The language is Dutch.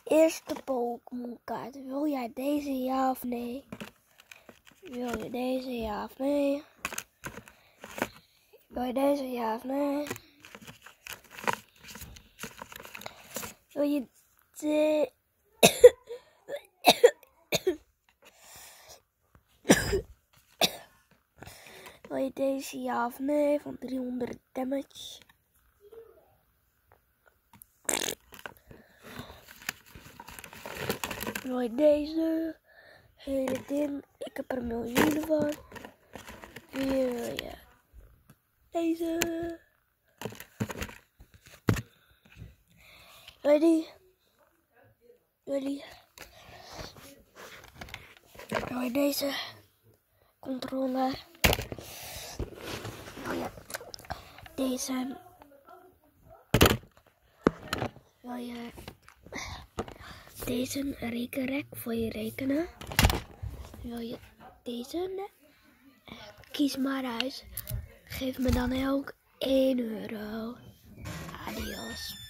Eerste Pokémon kaart. Wil jij deze ja of nee? Wil je deze ja of nee? Wil je deze ja of nee? Wil je de... Wil je deze ja of nee? Van 300 damage. Wil je deze? Hele ding. Ik heb er miljoenen van. Wil je deze? Wil je die? Wil je deze? Controller. Wil je deze? Wil je deze rekenrek voor je rekenen? Wil je deze? Kies maar uit. Geef me dan ook €1. Adios.